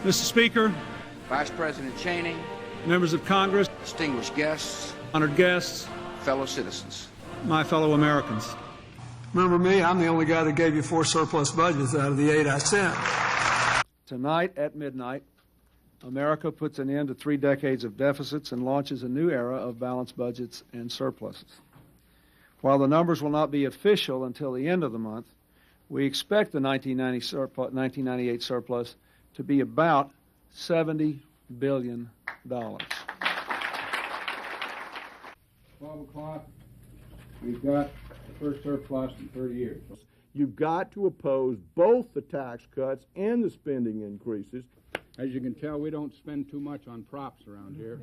Mr. Speaker, Vice President Cheney, members of Congress, distinguished guests, honored guests, fellow citizens. my fellow Americans. Remember me, I'm the only guy that gave you 4 surplus budgets out of the 8 I sent. Tonight at midnight, America puts an end to 3 decades of deficits and launches a new era of balanced budgets and surpluses. While the numbers will not be official until the end of the month, we expect the 1998 surplus to be about $70 billion. 12 o'clock, we've got the first surplus in 30 years. You've got to oppose both the tax cuts and the spending increases. As you can tell, we don't spend too much on props around here.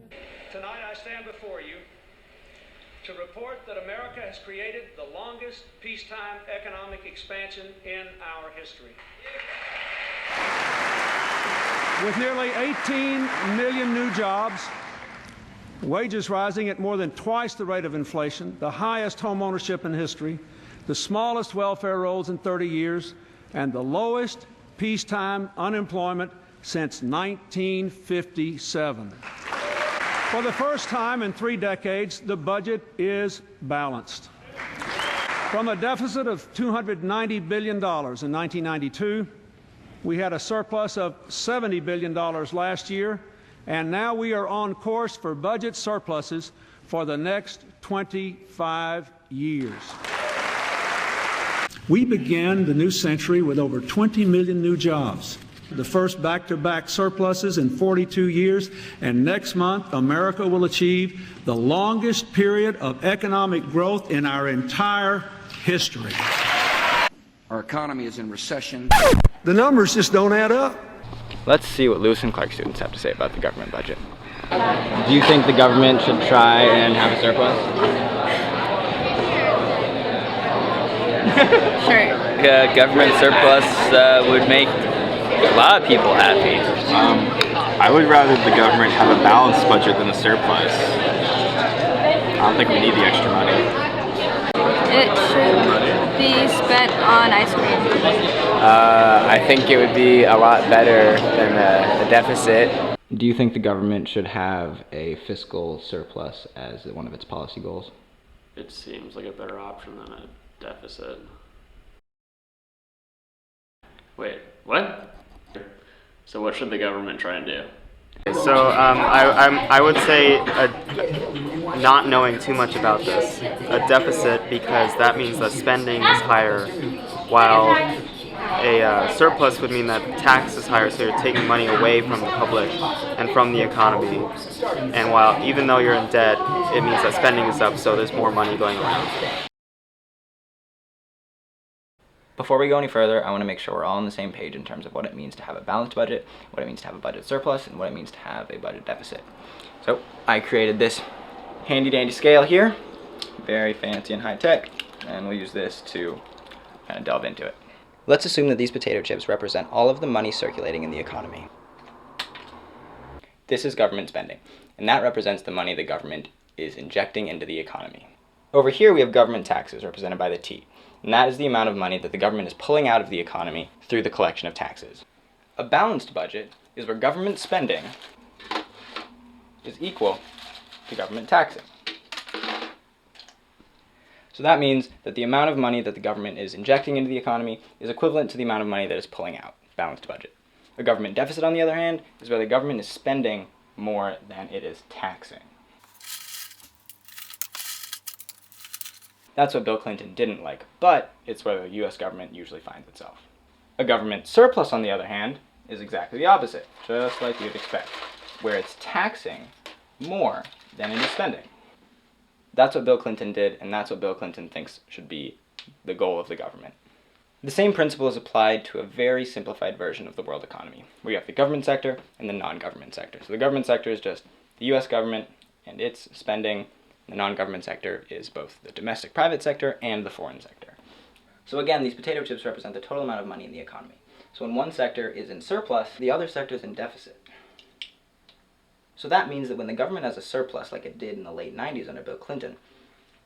Tonight I stand before you to report that America has created the longest peacetime economic expansion in our history. With nearly 18 million new jobs, wages rising at more than twice the rate of inflation, the highest home ownership in history, the smallest welfare rolls in 30 years, and the lowest peacetime unemployment since 1957. For the first time in 3 decades, the budget is balanced. From a deficit of $290 billion in 1992, we had a surplus of $70 billion last year, and now we are on course for budget surpluses for the next 25 years. We began the new century with over 20 million new jobs, the first back-to-back surpluses in 42 years, and next month America will achieve the longest period of economic growth in our entire history. Our economy is in recession. The numbers just don't add up. Let's see what Lewis and Clark students have to say about the government budget. Do you think the government should try and have a surplus? Sure. Government surplus would make a lot of people happy. I would rather the government have a balanced budget than a surplus. I don't think we need the extra money. It should be spent on ice cream. I think it would be a lot better than a deficit. Do you think the government should have a fiscal surplus as one of its policy goals? It seems like a better option than a deficit. Wait, what? So what should the government try and do? So I would say not knowing too much about this, a deficit, because that means that spending is higher, while a surplus would mean that tax is higher, so you're taking money away from the public and from the economy. And while even though you're in debt, it means that spending is up, so there's more money going around. Before we go any further, I want to make sure we're all on the same page in terms of what it means to have a balanced budget, what it means to have a budget surplus, and what it means to have a budget deficit. So I created this handy dandy scale here, very fancy and high tech, and we'll use this to kind of delve into it. Let's assume that these potato chips represent all of the money circulating in the economy. This is government spending, and that represents the money the government is injecting into the economy. Over here we have government taxes, represented by the T. And that is the amount of money that the government is pulling out of the economy through the collection of taxes. A balanced budget is where government spending is equal to government taxing. So that means that the amount of money that the government is injecting into the economy is equivalent to the amount of money that it's pulling out. Balanced budget. A government deficit, on the other hand, is where the government is spending more than it is taxing. That's what Bill Clinton didn't like, but it's where the US government usually finds itself. A government surplus, on the other hand, is exactly the opposite, just like you'd expect, where it's taxing more than it is spending. That's what Bill Clinton did, and that's what Bill Clinton thinks should be the goal of the government. The same principle is applied to a very simplified version of the world economy, where you have the government sector and the non-government sector. So the government sector is just the US government and its spending. The non-government sector is both the domestic private sector and the foreign sector. So again, these potato chips represent the total amount of money in the economy. So when one sector is in surplus, the other sector is in deficit. So that means that when the government has a surplus, like it did in the late 90s under Bill Clinton,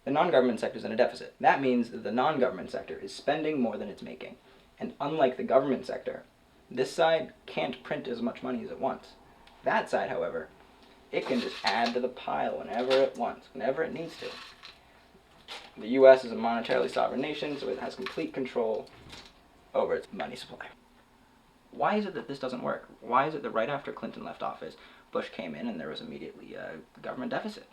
the non-government sector is in a deficit. That means that the non-government sector is spending more than it's making. And unlike the government sector, This side can't print as much money as it wants. That side, however, it can just add to the pile whenever it wants, whenever it needs to. The U.S. is a monetarily sovereign nation, so it has complete control over its money supply. Why is it that this doesn't work? Why is it that right after Clinton left office, Bush came in and there was immediately a government deficit?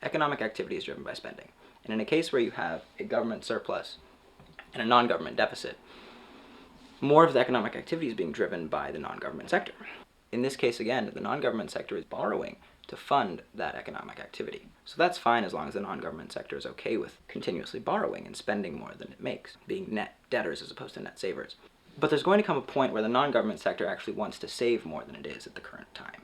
Economic activity is driven by spending. And in a case where you have a government surplus and a non-government deficit, more of the economic activity is being driven by the non-government sector. In this case, again, the non-government sector is borrowing to fund that economic activity. So that's fine as long as the non-government sector is okay with continuously borrowing and spending more than it makes, being net debtors as opposed to net savers. But there's going to come a point where the non-government sector actually wants to save more than it is at the current time.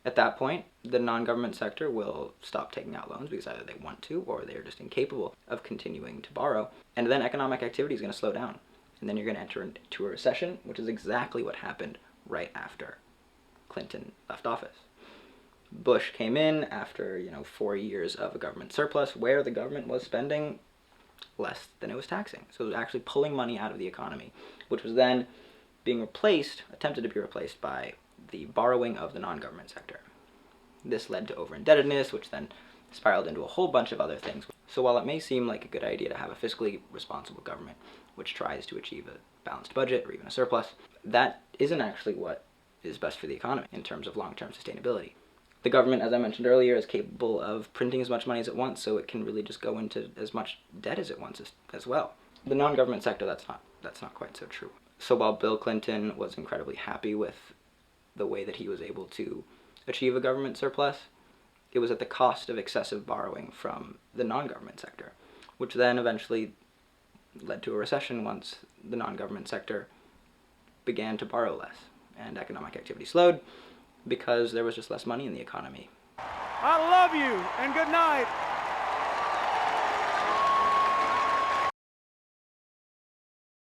At that point, the non-government sector will stop taking out loans because either they want to or they're just incapable of continuing to borrow, and then economic activity is going to slow down. And then you're going to enter into a recession, which is exactly what happened right after Clinton left office. Bush came in after 4 years of a government surplus where the government was spending less than it was taxing. So it was actually pulling money out of the economy, which was then being attempted to be replaced by the borrowing of the non-government sector. This led to over-indebtedness, which then spiraled into a whole bunch of other things. So while it may seem like a good idea to have a fiscally responsible government which tries to achieve a balanced budget or even a surplus, that isn't actually what is best for the economy in terms of long-term sustainability. The government, as I mentioned earlier, is capable of printing as much money as it wants, so it can really just go into as much debt as it wants as well. The non-government sector, that's not quite so true. So while Bill Clinton was incredibly happy with the way that he was able to achieve a government surplus, it was at the cost of excessive borrowing from the non-government sector, which then eventually led to a recession once the non-government sector began to borrow less and economic activity slowed because there was just less money in the economy. I love you and good night.